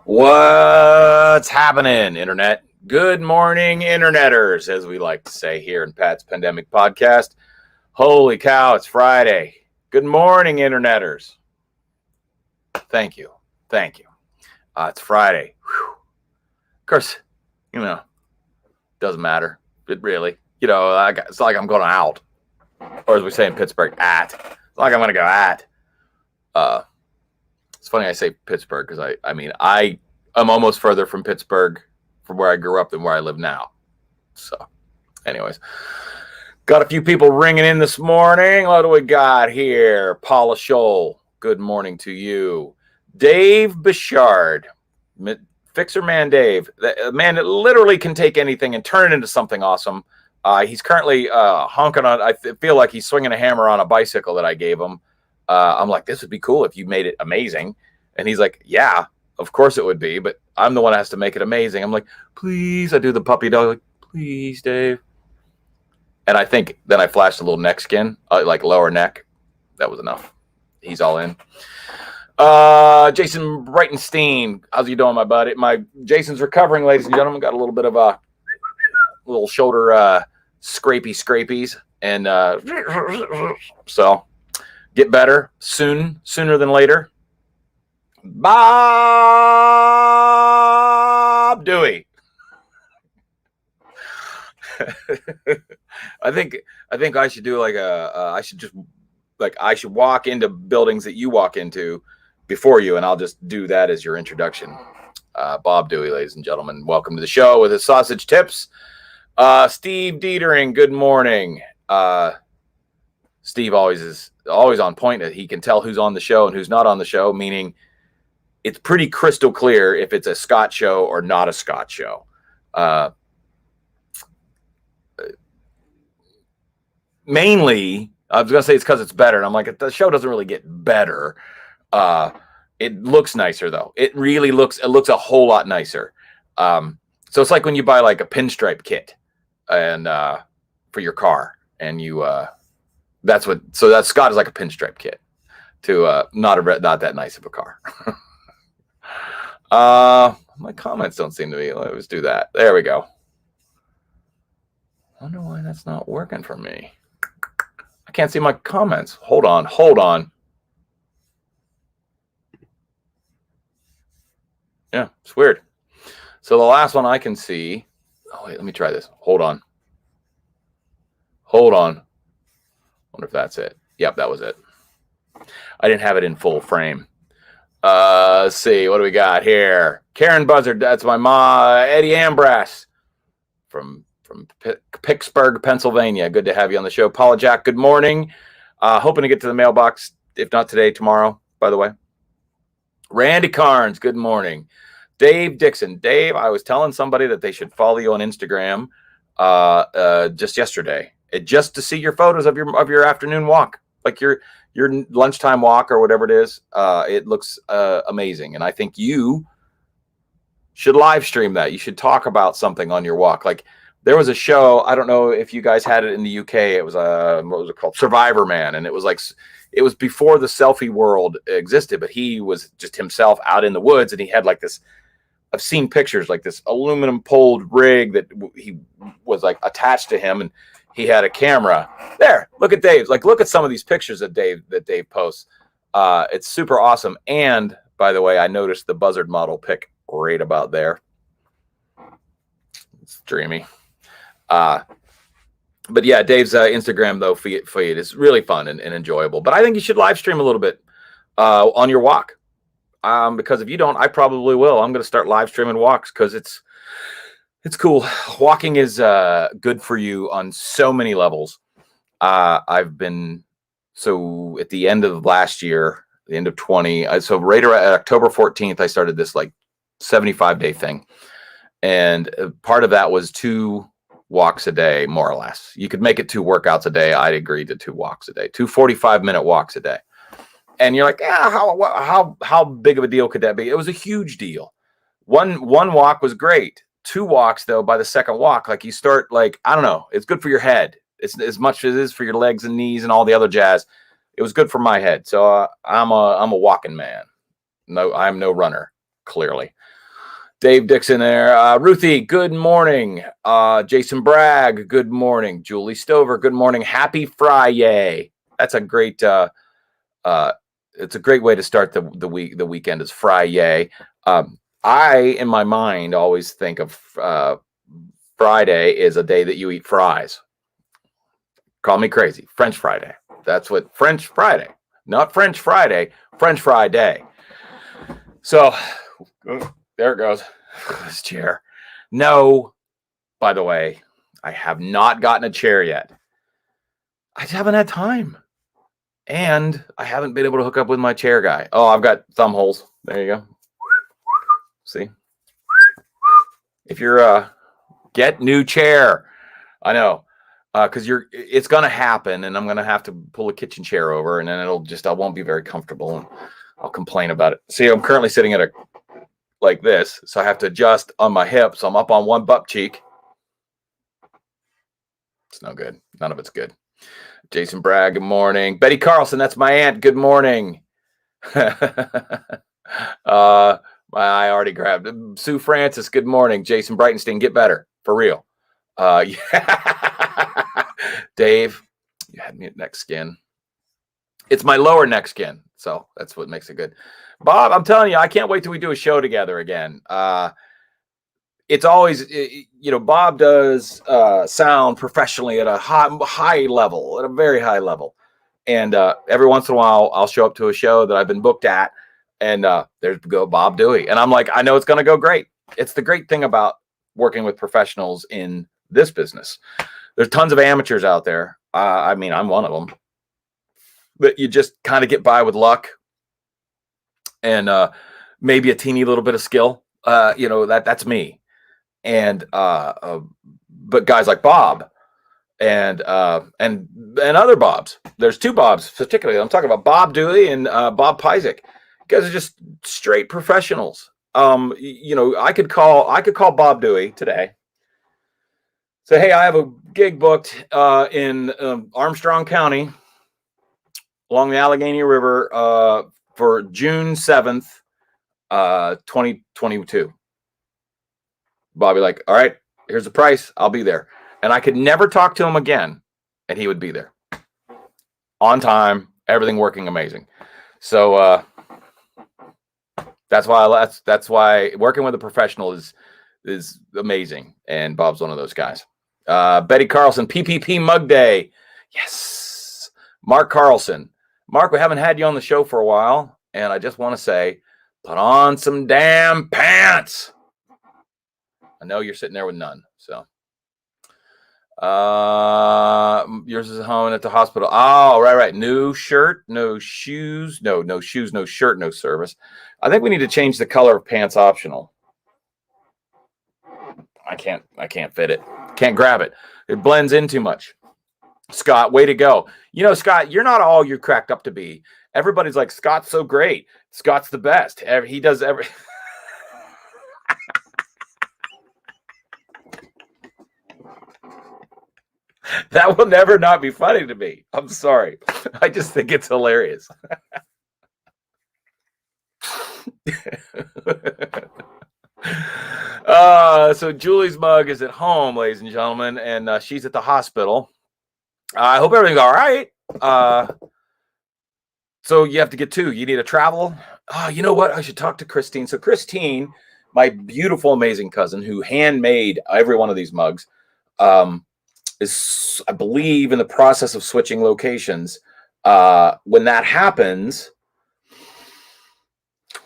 What's happening, Internet? Good morning, Interneters, as we like to say here in Pat's Pandemic Podcast. Holy cow, it's Friday. Good morning, Interneters. Thank you. It's Friday. Whew. Of course, doesn't matter. It really, it's like I'm going out. Or as we say in Pittsburgh, at. It's like I'm going to go at. It's funny I say Pittsburgh because I'm almost further from Pittsburgh from where I grew up than where I live now. So, anyways, got a few people ringing in this morning. What do we got here? Paula Scholl, good morning to you. Dave Bichard, Fixer Man Dave, the man that literally can take anything and turn it into something awesome. He's currently honking on, I feel like he's swinging a hammer on a bicycle that I gave him. I'm like, this would be cool if you made it amazing. And he's like, yeah, of course it would be, but I'm the one that has to make it amazing. I'm like, please. I do the puppy dog, like, please, Dave. And I think then I flashed a little neck skin, like lower neck. That was enough. He's all in. Jason Breitenstein, how's you doing, my buddy? Jason's recovering, ladies and gentlemen. Got a little bit of a little shoulder scrapies. And so get better sooner than later. Bob Dewey. I think I should do like I should walk into buildings that you walk into before you, and I'll just do that as your introduction. Bob Dewey, ladies and gentlemen, welcome to the show with his sausage tips. Steve Dietering, good morning. Steve always on point. That he can tell who's on the show and who's not on the show, meaning it's pretty crystal clear if it's a Scott show or not a Scott show. Mainly, I was going to say it's because it's better. And I'm like, the show doesn't really get better. It looks nicer, though. It looks a whole lot nicer. So it's like when you buy like a pinstripe kit and for your car. And that Scott is like a pinstripe kit to not that nice of a car. My comments don't seem to be. Let's do that. There we go. I wonder why that's not working for me. I can't see my comments. Hold on. Yeah, it's weird. So the last one I can see. Oh wait, let me try this. Hold on. Wonder if that's it. Yep, that was it. I didn't have it in full frame. Let's see. What do we got here? Karen Buzzard. That's my ma. Eddie Ambras from Pittsburgh, Pennsylvania. Good to have you on the show. Paula Jack, good morning. Hoping to get to the mailbox, if not today, tomorrow, by the way. Randy Carnes, good morning. Dave Dixon. Dave, I was telling somebody that they should follow you on Instagram just yesterday. Just to see your photos of your afternoon walk, like your lunchtime walk or whatever it is. It looks amazing. And I think you should live stream that. You should talk about something on your walk. Like there was a show, I don't know if you guys had it in the UK. It was what was it called? Survivor Man. And it was before the selfie world existed, but he was just himself out in the woods. And he had like this, I've seen pictures like this aluminum poled rig that he was like attached to him. And he had a camera there. Look at Dave's. Like, look at some of these pictures that Dave posts. It's super awesome. And by the way, I noticed the Buzzard model pic right about there. It's dreamy. But yeah, Dave's Instagram though feed is really fun and enjoyable. But I think you should live stream a little bit on your walk. Because if you don't, I probably will. I'm going to start live streaming walks because it's cool. Walking is good for you on so many levels. I've been, so at the end of last year, the end of 20, so right around October 14th, I started this like 75-day thing. And part of that was 2 walks a day, more or less. You could make it 2 workouts a day. I'd agree to 2 walks a day, 2 45-minute walks a day. And you're like, yeah, how big of a deal could that be? It was a huge deal. One walk was great. 2 walks though, by the second walk, like you start like, I don't know, it's good for your head. It's as much as it is for your legs and knees and all the other jazz. It was good for my head. So I'm a walking man. No, I'm no runner, clearly. Dave Dixon there. Ruthie, good morning. Jason Bragg, good morning. Julie Stover, good morning. Happy Friday. That's a great it's a great way to start the weekend is Friday. I, in my mind, always think of Friday is a day that you eat fries. Call me crazy. French Friday. That's what French Friday, not French Friday, French Fry Day. So there it goes. This chair. No, by the way, I have not gotten a chair yet. I just haven't had time. And I haven't been able to hook up with my chair guy. Oh, I've got thumb holes. There you go. See? If you're get new chair. I know. Because it's gonna happen, and I'm gonna have to pull a kitchen chair over, and then I won't be very comfortable, and I'll complain about it. See, I'm currently sitting at like this, so I have to adjust on my hip, so I'm up on one butt cheek. It's no good. None of it's good. Jason Bragg, good morning. Betty Carlson, that's my aunt. Good morning. I already grabbed it. Sue Francis, good morning. Jason Breitenstein, get better. For real. Yeah. Dave, you had me at neck skin. It's my lower neck skin, so that's what makes it good. Bob, I'm telling you, I can't wait till we do a show together again. It's always, Bob does sound professionally at a high level, at a very high level. And every once in a while, I'll show up to a show that I've been booked at, and there's go Bob Dewey. And I'm like, I know it's going to go great. It's the great thing about working with professionals in this business. There's tons of amateurs out there. I mean, I'm one of them. But you just kind of get by with luck and maybe a teeny little bit of skill. That's me. And but guys like Bob and other Bobs. There's two Bobs particularly. I'm talking about Bob Dewey and Bob Pizek. You guys are just straight professionals. I could call Bob Dewey today. Say, hey, I have a gig booked in Armstrong County along the Allegheny River for June 7th, 2022. Bobby like, all right, here's the price. I'll be there. And I could never talk to him again, and he would be there. On time, everything working amazing. So that's why working with a professional is amazing. And Bob's one of those guys. Betty Carlson, PPP Mug Day. Yes. Mark Carlson. Mark, we haven't had you on the show for a while, and I just want to say, put on some damn pants. I know you're sitting there with none, so. Yours is home and at the hospital. Oh, right. New shirt, no shoes, no shoes, no shirt, no service. I think we need to change the color of pants optional. I can't fit it. Can't grab it. It blends in too much. Scott, way to go. Scott, you're not all you're cracked up to be. Everybody's like, Scott's so great. Scott's the best. He does every. That will never not be funny to me. I'm sorry. I just think it's hilarious. So Julie's mug is at home, ladies and gentlemen, and she's at the hospital. I hope everything's all right. So you have to get two. You need a travel. Oh, you know what? I should talk to Christine. So Christine, my beautiful, amazing cousin who handmade every one of these mugs, is, I believe, in the process of switching locations. When that happens,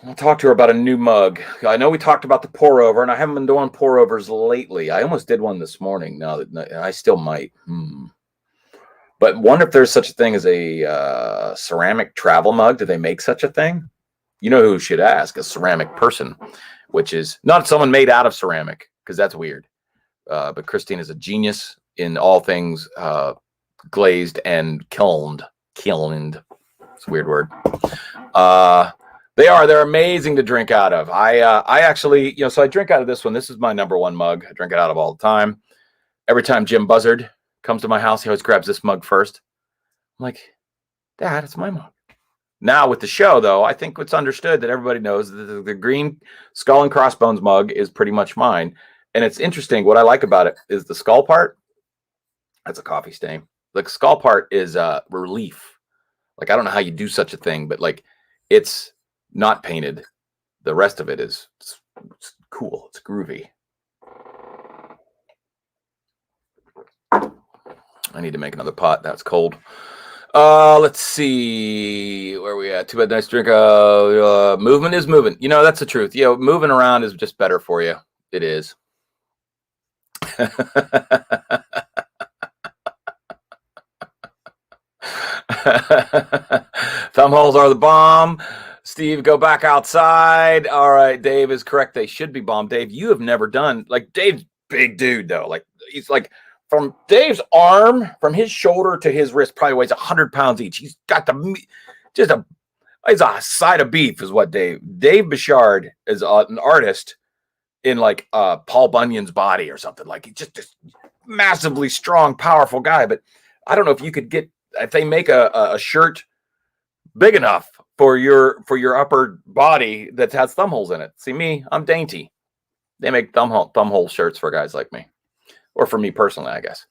I'll talk to her about a new mug. I know we talked about the pour over, and I haven't been doing pour overs lately. I almost did one this morning. Now that I still might. But wonder if there's such a thing as a ceramic travel mug. Do they make such a thing? You know who should ask? A ceramic person, which is not someone made out of ceramic, because that's weird. But Christine is a genius in all things glazed and kilned. It's a weird word. They're amazing to drink out of. I actually, so I drink out of this one. This is my number one mug. I drink it out of all the time. Every time Jim Buzzard comes to my house, he always grabs this mug first. I'm like, Dad, it's my mug. Now with the show, though, I think it's understood that everybody knows that the green skull and crossbones mug is pretty much mine. And it's interesting. What I like about it is the skull part. That's a coffee stain. The skull part is relief. Like, I don't know how you do such a thing, but like, it's not painted. The rest of it is it's cool. It's groovy. I need to make another pot. That's cold. Let's see where we at. Too bad, nice drink. Movement is moving. You know, that's the truth. You know, moving around is just better for you. It is. Thumb holes are the bomb. Steve, go back outside. All right, Dave is correct. They should be bomb. Dave, you have never done, like, Dave's big dude though. Like, he's like, from Dave's arm, from his shoulder to his wrist, probably weighs 100 pounds each. He's got he's a side of beef is what Dave Bichard is an artist in like Paul Bunyan's body or something. Like, he's just this massively strong, powerful guy. But I don't know if you could get, if they make a shirt big enough for your upper body that has thumb holes in it. See me, I'm dainty. They make thumb hole shirts for guys like me, or for me personally, I guess.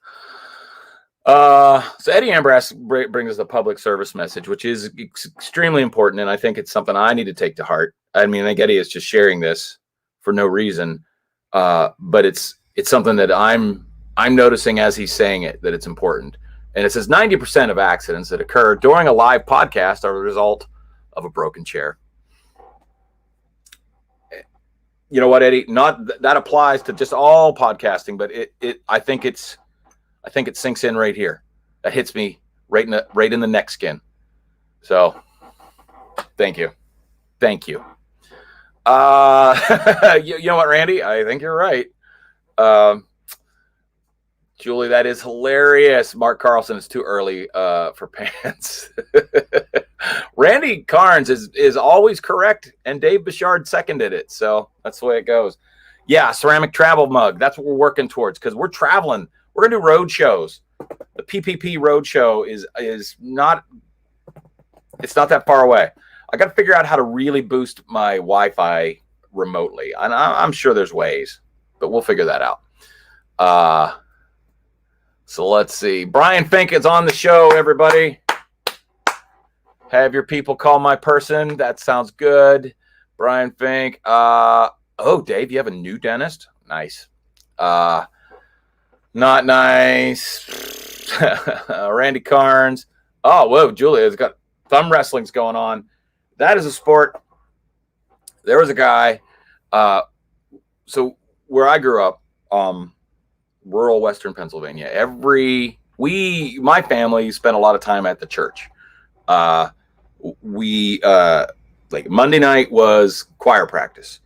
So Eddie Ambras brings us the public service message, which is extremely important, and I think it's something I need to take to heart. I mean, I think Eddie is just sharing this for no reason, but it's something that I'm noticing as he's saying it, that it's important. And it says 90% of accidents that occur during a live podcast are the result of a broken chair. You know what, Eddie? Not that applies to just all podcasting, but I think it sinks in right here. That hits me right in the neck skin. So, thank you. You know what, Randy? I think you're right. Julie, that is hilarious. Mark Carlson, is too early for pants. Randy Carnes is always correct, and Dave Bichard seconded it. So that's the way it goes. Yeah, ceramic travel mug. That's what we're working towards, because we're traveling. We're going to do road shows. The PPP road show is not, it's not that far away. I got to figure out how to really boost my Wi-Fi remotely. And I'm sure there's ways, but we'll figure that out. So let's see. Brian Fink is on the show, everybody. Have your people call my person. That sounds good. Brian Fink. Oh, Dave, you have a new dentist? Nice. Not nice. Randy Carnes. Oh, whoa, Julia's got thumb wrestling's going on. That is a sport. There was a guy. So where I grew up, rural Western Pennsylvania. My family spent a lot of time at the church. Like Monday night was choir practice.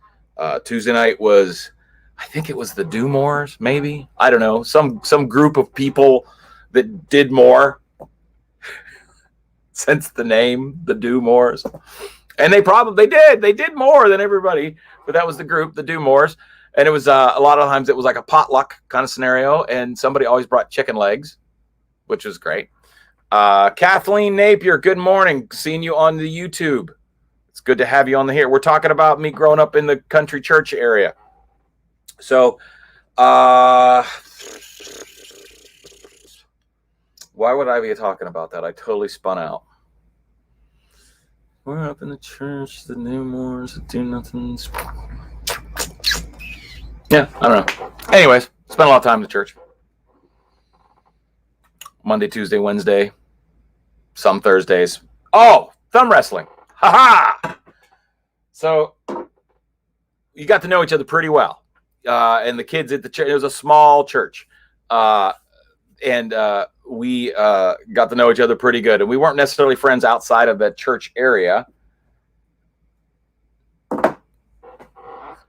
Tuesday night was, I think it was the Do Mores, maybe. I don't know. Some group of people that did more. Since the name, the Do Mores. And they did more than everybody, but that was the group, the Do Mores. And it was a lot of times it was like a potluck kind of scenario, and somebody always brought chicken legs, which was great. Kathleen Napier, good morning. Seeing you on the YouTube. It's good to have you on here. We're talking about me growing up in the country church area. So, why would I be talking about that? I totally spun out. We're up in the church, the new Moors do nothing. Yeah, I don't know. Anyways, spent a lot of time in the church. Monday, Tuesday, Wednesday, some Thursdays. Oh, thumb wrestling. Ha-ha! So you got to know each other pretty well. And the kids at the church, it was a small church. And we got to know each other pretty good. And we weren't necessarily friends outside of that church area.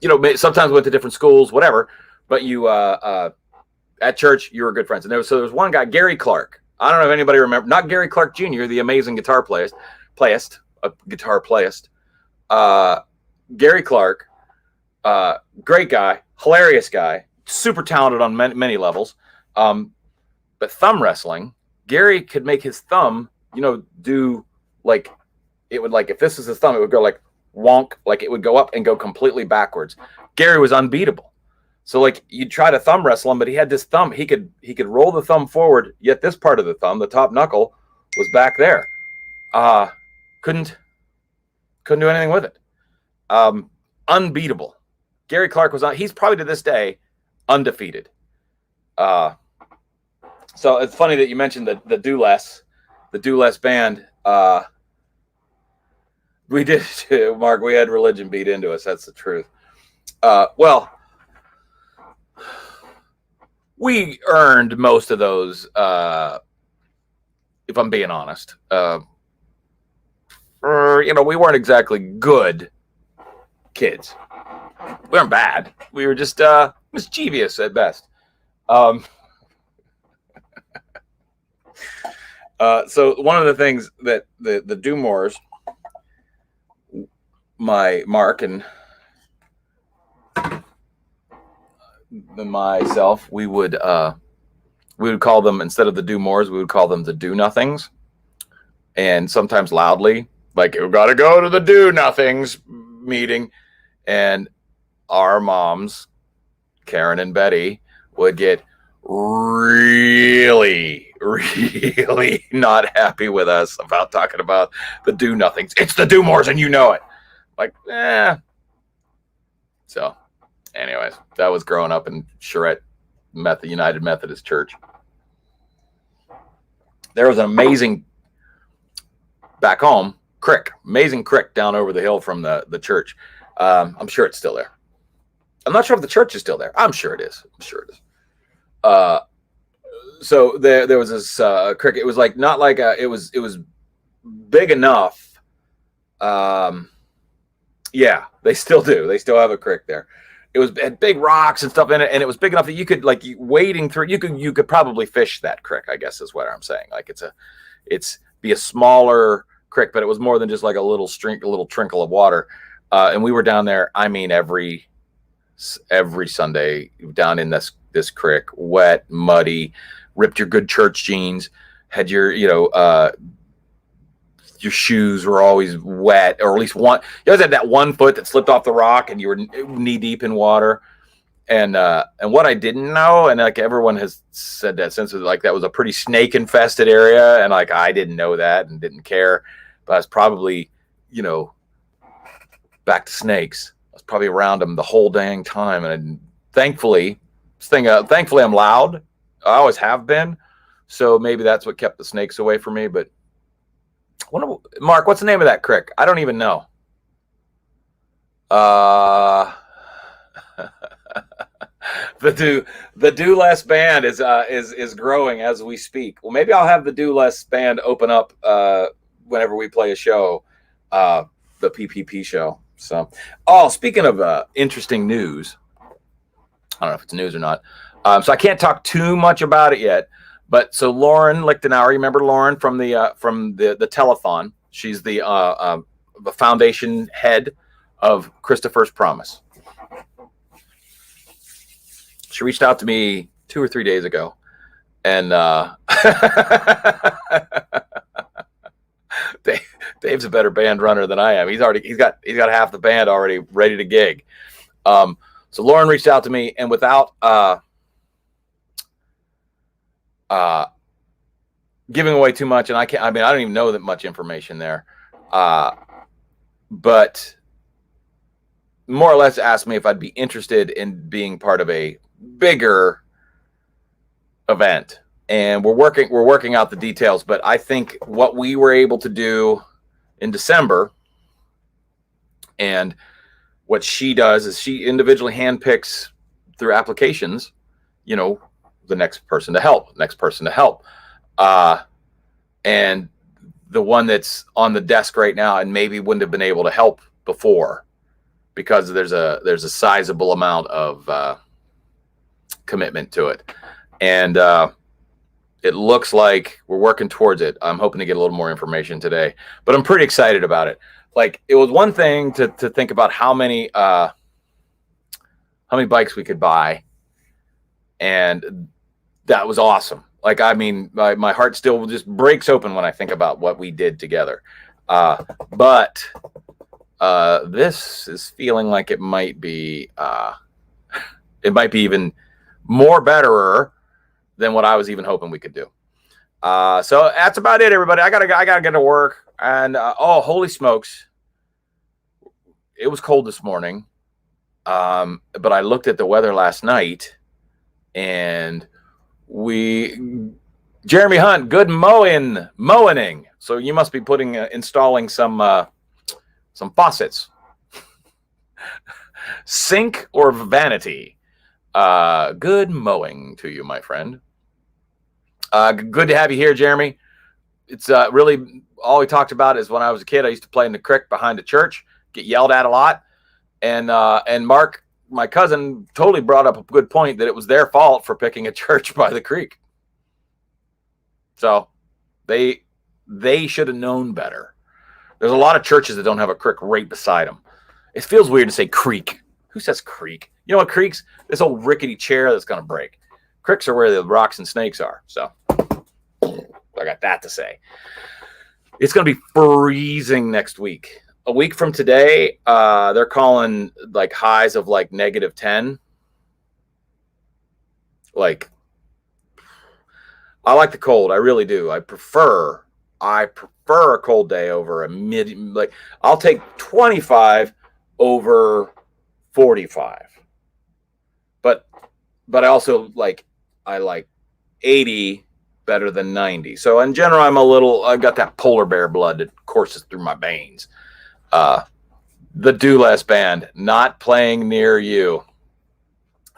You know, sometimes we went to different schools, whatever. But you, at church, you were good friends. And there was one guy, Gary Clark. I don't know if anybody remember. Not Gary Clark Jr., the amazing guitar playist. Gary Clark, great guy, hilarious guy, super talented on many levels. But thumb wrestling, Gary could make his thumb, do like it would, like, if this is his thumb, it would go like wonk, like it would go up and go completely backwards. Gary was unbeatable. So like you'd try to thumb wrestle him, but he had this thumb. He could roll the thumb forward, yet this part of the thumb, the top knuckle, was back there. Couldn't do anything with it. Unbeatable. Gary Clark was on. He's probably to this day undefeated. So it's funny that you mentioned the Do Less band. We did too, Mark. We had religion beat into us. That's the truth. Well, we earned most of those, if I'm being honest. We weren't exactly good kids. We weren't bad. We were just mischievous at best. So one of the things that the Dumores, my Mark and myself, we would call them, instead of the Dumores, we would call them the Do Nothings, and sometimes loudly, like, you got to go to the Do Nothings meeting, and our moms, Karen and Betty, would get really not happy with us about talking about the Do Nothings. It's the Dumores, and you know it. Like, So, anyways, that was growing up in Charette United Methodist Church. There was an amazing, back home, amazing creek down over the hill from the church. I'm sure it's still there. I'm not sure if the church is still there. I'm sure it is. So there was this creek. It was like, not like it was big enough. Yeah, they still do. They still have a creek there. It had big rocks and stuff in it, and it was big enough that you could, like, wading through, you could probably fish that creek, I guess is what I'm saying. Like, it's be a smaller creek, but it was more than just like a little trinkle of water. And we were down there, I mean, every Sunday down in this creek, wet, muddy, ripped your good church jeans, had your, your shoes were always wet, or at least one. You always had that one foot that slipped off the rock, and you were knee deep in water. And what I didn't know, and like everyone has said that since, like, that was a pretty snake infested area, and like I didn't know that and didn't care, but I was probably, back to snakes. I was probably around them the whole dang time, and thankfully I'm loud. I always have been, so maybe that's what kept the snakes away from me. But Mark, what's the name of that creek? I don't even know. The Do Less band is growing as we speak. Well, maybe I'll have the Do Less band open up whenever we play a show, the PPP show. So, speaking of interesting news, I don't know if it's news or not. So I can't talk too much about it yet. But so Lauren Lichtenauer, you remember Lauren from the telethon? She's the foundation head of Christopher's Promise. She reached out to me 2 or 3 days ago, and Dave's a better band runner than I am. He's got half the band already ready to gig. So Lauren reached out to me, and without giving away too much, and I don't even know that much information there, but more or less asked me if I'd be interested in being part of a bigger event. And we're working out the details, but I think what we were able to do in December, and what she does is she individually handpicks through applications, the next person to help. And the one that's on the desk right now and maybe wouldn't have been able to help before, because there's a sizable amount of commitment to it. And it looks like we're working towards it. I'm hoping to get a little more information today, but I'm pretty excited about it. Like, it was one thing to think about how many bikes we could buy, and that was awesome. Like, I mean, my heart still just breaks open when I think about what we did together. But this is feeling like it might be even more betterer than what I was even hoping we could do. So that's about it, everybody. I gotta get to work. And oh, holy smokes, it was cold this morning. But I looked at the weather last night, and Jeremy Hunt, good mowing. So you must be installing some faucets, sink or vanity. Good mowing to you, my friend. Good to have you here, Jeremy. It's really all we talked about is when I was a kid, I used to play in the creek behind the church, get yelled at a lot. And Mark, my cousin, totally brought up a good point that it was their fault for picking a church by the creek. So they should have known better. There's a lot of churches that don't have a creek right beside them. It feels weird to say creek. Who says creek? You know what creeks? This old rickety chair that's going to break. Creeks are where the rocks and snakes are. So I got that to say. It's going to be freezing next week. A week from today, they're calling like highs of like -10. Like, I like the cold. I really do. I prefer a cold day over I'll take 25 over 45. But I also I like 80 better than 90. So in general, I've got that polar bear blood that courses through my veins. The Do Less Band, not playing near you.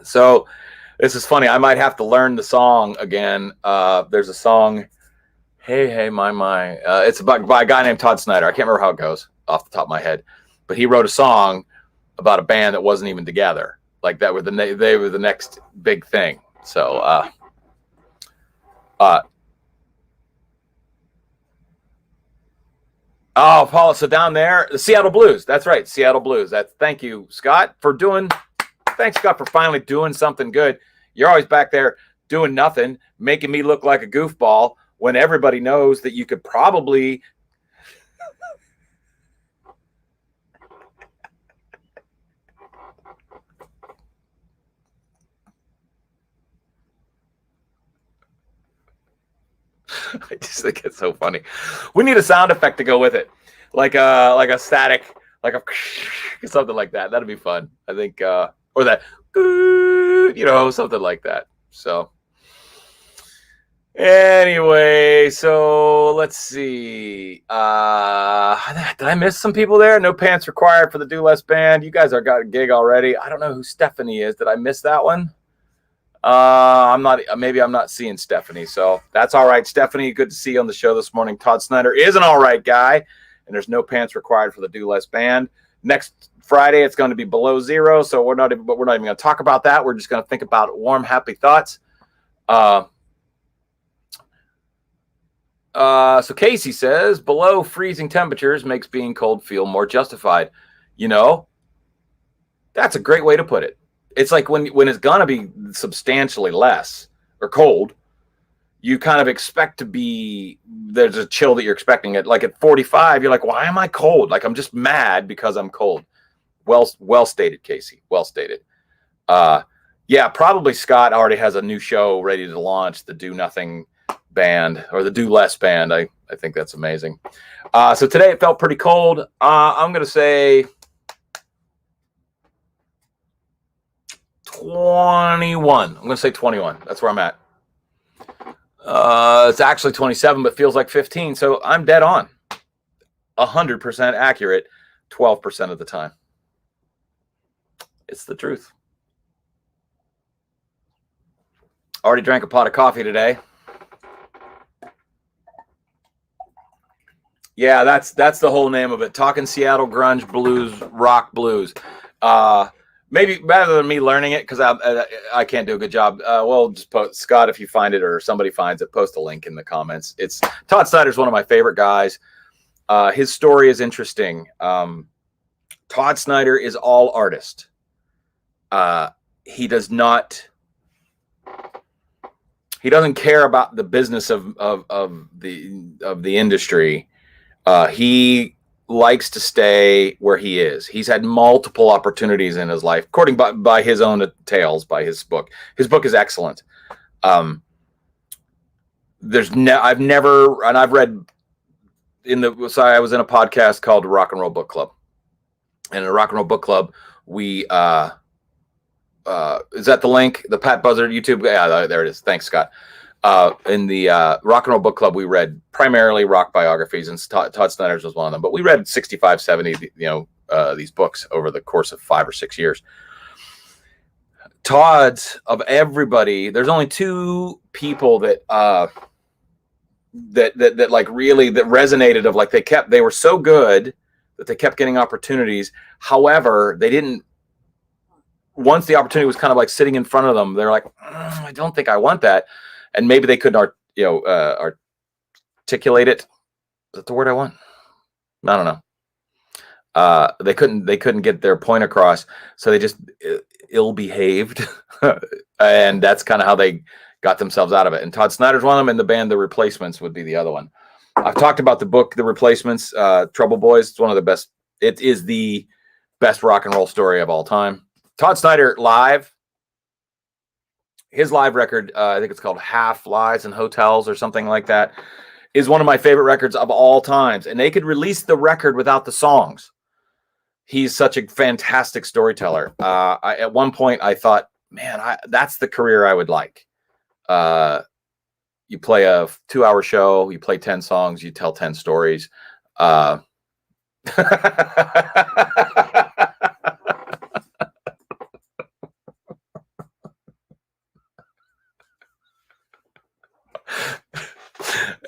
So this is funny. I might have to learn the song again. There's a song, Hey, My. It's by a guy named Todd Snyder. I can't remember how it goes off the top of my head. But he wrote a song about a band that wasn't even together. Like that they were the next big thing. So, oh, Paula, so down there, the Seattle Blues. That's right, Seattle Blues. Thank you, Scott, thanks, Scott, for finally doing something good. You're always back there doing nothing, making me look like a goofball when everybody knows that you could probably I just think it's so funny. We need a sound effect to go with it, like a static, like a something like that. That'd be fun, I think, or that, something like that. So anyway, so let's see. Did I miss some people there? No pants required for the Do Less Band. You guys got a gig already. I don't know who Stephanie is. Did I miss that one? I'm not seeing Stephanie, so that's all right. Stephanie, good to see you on the show this morning. Todd Snyder is an all right guy, and there's no pants required for the Do Less Band. Next Friday, it's going to be below zero, so we're not even going to talk about that. We're just going to think about warm, happy thoughts. So Casey says, below freezing temperatures makes being cold feel more justified. That's a great way to put it. It's like when it's going to be substantially less or cold, you kind of expect to be, there's a chill that you're expecting it. Like at 45, you're like, why am I cold? Like, I'm just mad because I'm cold. Well stated, Casey. Well stated. Yeah, probably Scott already has a new show ready to launch, the Do Nothing Band or the Do Less Band. I think that's amazing. So today it felt pretty cold. I'm going to say 21. I'm going to say 21. That's where I'm at. It's actually 27, but feels like 15. So I'm dead on. 100% accurate 12% of the time. It's the truth. Already drank a pot of coffee today. Yeah, that's the whole name of it. Talking Seattle grunge blues, rock blues. Maybe rather than me learning it, because I can't do a good job. Well, just post, Scott, if you find it or somebody finds it, post a link in the comments. It's Todd Snyder's one of my favorite guys. His story is interesting. Todd Snyder is all artist. He doesn't care about the business of the industry. He likes to stay where he is. He's had multiple opportunities in his life, according by his own tales, by his book. His book is excellent. I've never, and I've read I was in a podcast called Rock and Roll Book Club. And in a Rock and Roll Book Club, we, is that the link? The Pat Buzzard YouTube? Yeah, there it is. Thanks, Scott. In the Rock and Roll Book Club, we read primarily rock biographies, and Todd Snider's was one of them. But we read 65, 70, these books over the course of 5 or 6 years. Todd's, of everybody, there's only 2 people that like really that resonated, of like they were so good that they kept getting opportunities. However, they didn't, once the opportunity was kind of like sitting in front of them, they're like, I don't think I want that. And maybe they couldn't articulate it. Is that the word I want? I don't know. They couldn't get their point across. So they just ill-behaved. And that's kind of how they got themselves out of it. And Todd Snider's one of them, and the band The Replacements would be the other one. I've talked about the book, The Replacements, Trouble Boys. It's one of the best. It is the best rock and roll story of all time. Todd Snider live, his live record, I think it's called Half Lies in Hotels or something like that, is one of my favorite records of all times. And they could release the record without the songs. He's such a fantastic storyteller. At one point I thought, man, that's the career I would like. You play a 2-hour show, you play 10 songs, you tell 10 stories.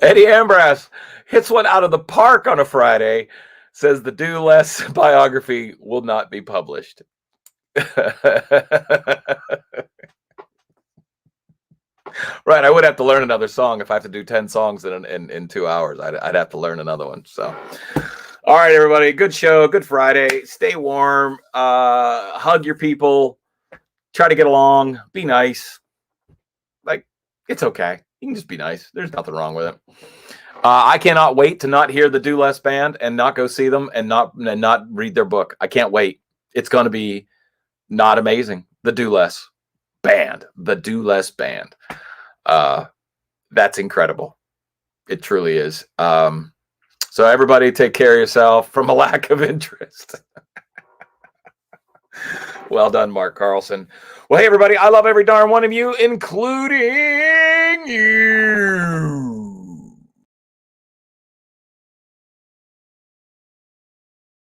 Eddie Ambras hits one out of the park on a Friday, says the Do Less biography will not be published. Right, I would have to learn another song if I have to do 10 songs in 2 hours. I'd have to learn another one. So, all right, everybody, good show, good Friday. Stay warm, hug your people, try to get along, be nice. Like, it's okay. You can just be nice. There's nothing wrong with it. I cannot wait to not hear the Do Less band and not go see them and not read their book. I can't wait. It's going to be not amazing. The Do Less band, the Do Less band. That's incredible. It truly is. So everybody take care of yourself from a lack of interest. Well done, Mark Carlson. Well, hey, everybody, I love every darn one of you, including you.